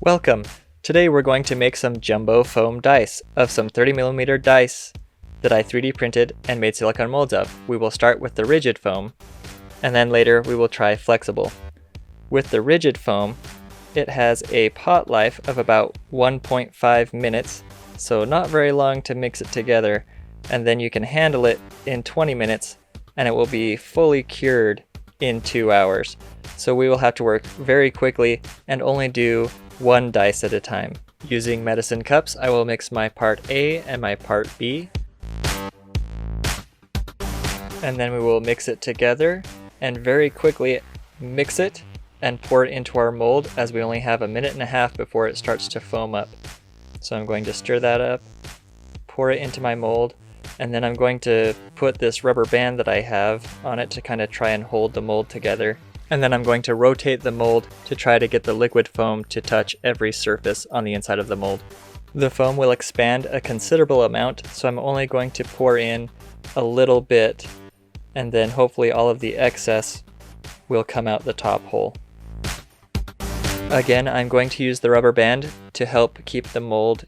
Welcome! Today we're going to make some jumbo foam dice of some 30mm dice that I 3D printed and made silicone molds of. We will start with the rigid foam, and then later we will try flexible. With the rigid foam, it has a pot life of about 1.5 minutes, so not very long to mix it together, and then you can handle it in 20 minutes and it will be fully cured in 2 hours. So we will have to work very quickly and only do one dice at a time. Using medicine cups, I will mix my part A and my part B. And then we will mix it together and very quickly mix it and pour it into our mold, as we only have a minute and a half before it starts to foam up. So I'm going to stir that up, pour it into my mold, and then I'm going to put this rubber band that I have on it to kind of try and hold the mold together. And then I'm going to rotate the mold to try to get the liquid foam to touch every surface on the inside of the mold. The foam will expand a considerable amount, so I'm only going to pour in a little bit, and then hopefully all of the excess will come out the top hole. Again, I'm going to use the rubber band to help keep the mold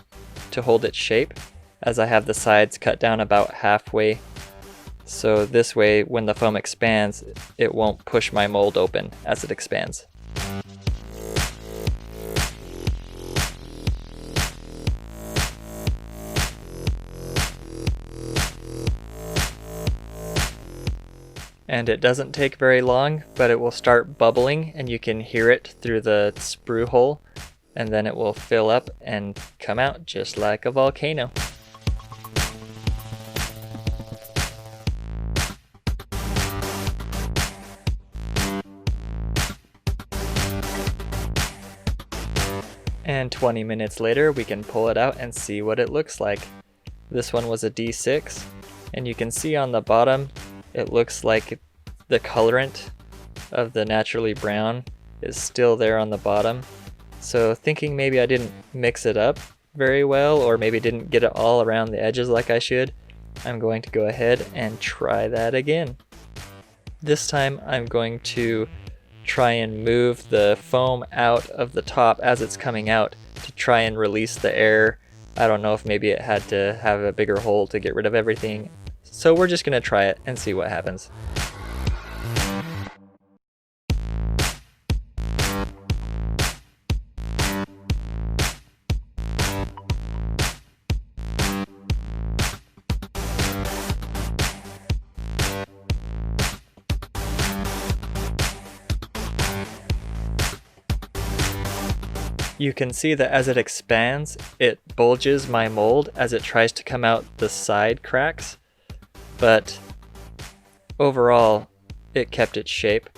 to hold its shape, as I have the sides cut down about halfway. So this way, when the foam expands, it won't push my mold open as it expands. And it doesn't take very long, but it will start bubbling and you can hear it through the sprue hole, and then it will fill up and come out just like a volcano. And 20 minutes later we can pull it out and see what it looks like. This one was a D6, and you can see on the bottom it looks like the colorant of the naturally brown is still there on the bottom. So thinking maybe I didn't mix it up very well, or maybe didn't get it all around the edges like I should, I'm going to go ahead and try that again. This time I'm going to try and move the foam out of the top as it's coming out to try and release the air. I don't know if maybe it had to have a bigger hole to get rid of everything. So we're just going to try it and see what happens. You can see that as it expands, it bulges my mold as it tries to come out the side cracks, but overall it kept its shape.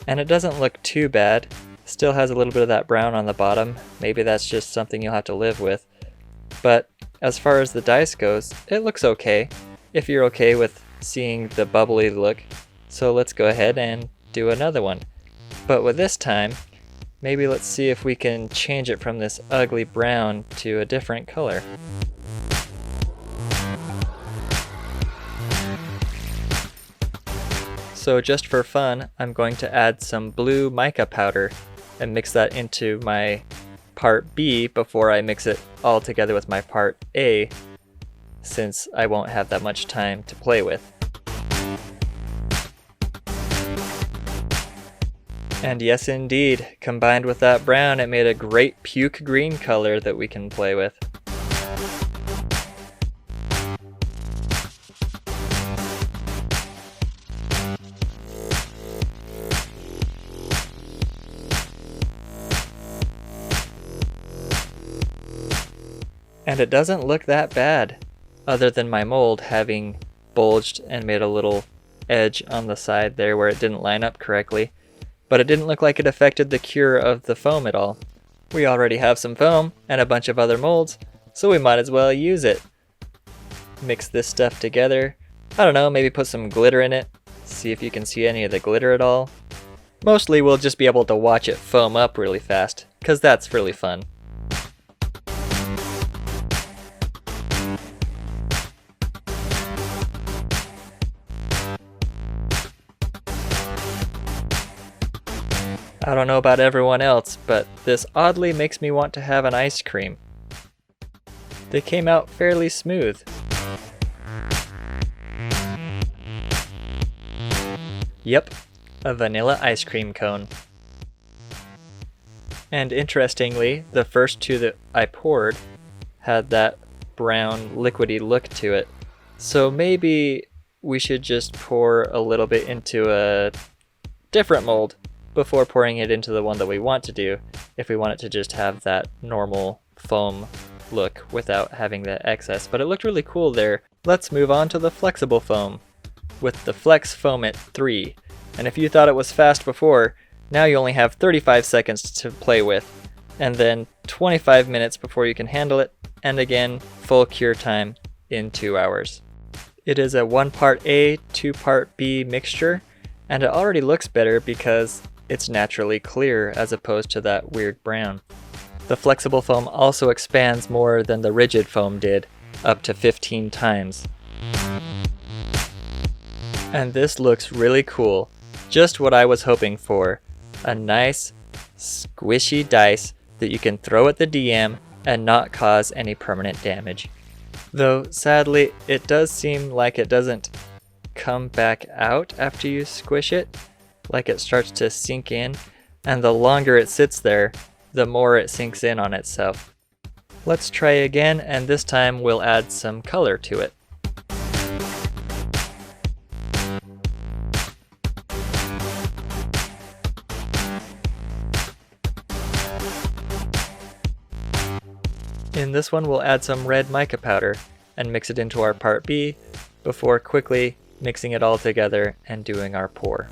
And it doesn't look too bad. Still has a little bit of that brown on the bottom. Maybe that's just something you'll have to live with. But as far as the dice goes, it looks okay, if you're okay with seeing the bubbly look. So let's go ahead and do another one. But with this time, maybe let's see if we can change it from this ugly brown to a different color. So just for fun, I'm going to add some blue mica powder and mix that into my part B before I mix it all together with my part A, since I won't have that much time to play with. And yes indeed, combined with that brown, it made a great puke green color that we can play with. And it doesn't look that bad, other than my mold having bulged and made a little edge on the side there where it didn't line up correctly. But it didn't look like it affected the cure of the foam at all. We already have some foam and a bunch of other molds, so we might as well use it. Mix this stuff together. I don't know, maybe put some glitter in it. See if you can see any of the glitter at all. Mostly we'll just be able to watch it foam up really fast, because that's really fun. I don't know about everyone else, but this oddly makes me want to have an ice cream. They came out fairly smooth. Yep, a vanilla ice cream cone. And interestingly, the first two that I poured had that brown liquidy look to it. So maybe we should just pour a little bit into a different mold before pouring it into the one that we want to do, if we want it to just have that normal foam look without having the excess. But it looked really cool there. Let's move on to the flexible foam with the FlexFoam-iT III. And if you thought it was fast before, now you only have 35 seconds to play with, and then 25 minutes before you can handle it, and again, full cure time in 2 hours. It is a 1 part A, 2 part B mixture, and it already looks better because it's naturally clear as opposed to that weird brown. The flexible foam also expands more than the rigid foam did, up to 15 times. And this looks really cool. Just what I was hoping for. A nice, squishy dice that you can throw at the DM and not cause any permanent damage. Though, sadly, it does seem like it doesn't come back out after you squish it. Like it starts to sink in, and the longer it sits there, the more it sinks in on itself. Let's try again, and this time we'll add some color to it. In this one we'll add some red mica powder and mix it into our part B before quickly mixing it all together and doing our pour.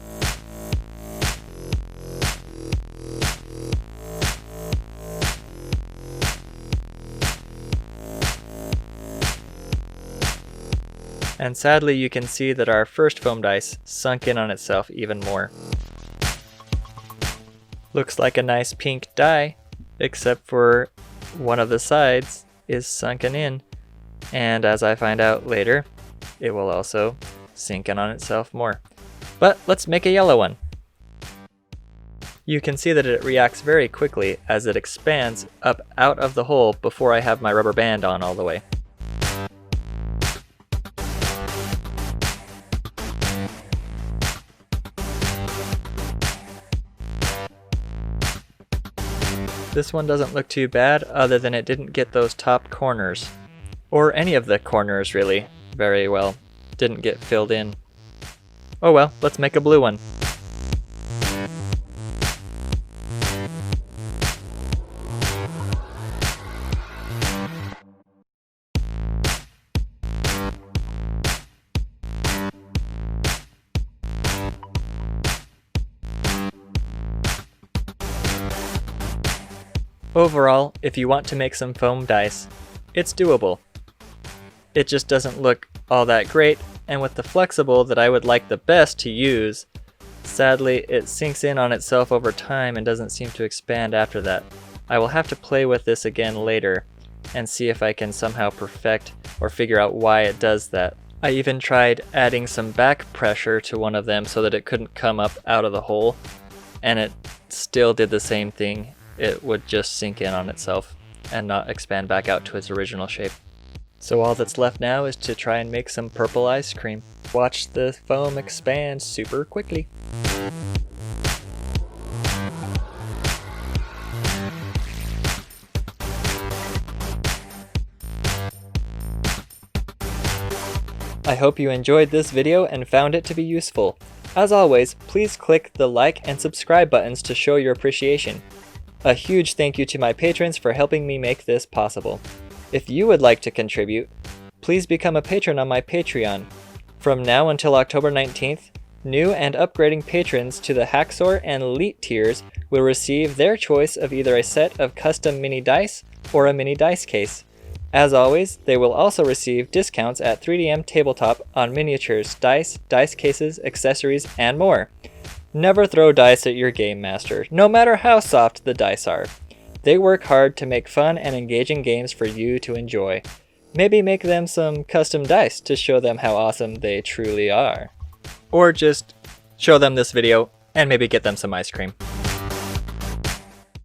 And sadly you can see that our first foam dice sunk in on itself even more. Looks like a nice pink die, except for one of the sides is sunken in, and as I find out later, it will also sink in on itself more. But let's make a yellow one. You can see that it reacts very quickly as it expands up out of the hole before I have my rubber band on all the way. This one doesn't look too bad, other than it didn't get those top corners. Or any of the corners, really, very well. Didn't get filled in. Oh well, let's make a blue one. Overall, if you want to make some foam dice, it's doable. It just doesn't look all that great, and with the flexible that I would like the best to use, sadly it sinks in on itself over time and doesn't seem to expand after that. I will have to play with this again later and see if I can somehow perfect or figure out why it does that. I even tried adding some back pressure to one of them so that it couldn't come up out of the hole, and it still did the same thing. It would just sink in on itself and not expand back out to its original shape. So all that's left now is to try and make some purple ice cream. Watch the foam expand super quickly. I hope you enjoyed this video and found it to be useful. As always, please click the like and subscribe buttons to show your appreciation. A huge thank you to my patrons for helping me make this possible. If you would like to contribute, please become a patron on my Patreon. From now until October 19th, new and upgrading patrons to the Hacksaw and Elite tiers will receive their choice of either a set of custom mini dice or a mini dice case. As always, they will also receive discounts at 3DM Tabletop on miniatures, dice, dice cases, accessories, and more. Never throw dice at your game master, no matter how soft the dice are. They work hard to make fun and engaging games for you to enjoy. Maybe make them some custom dice to show them how awesome they truly are. Or just show them this video and maybe get them some ice cream.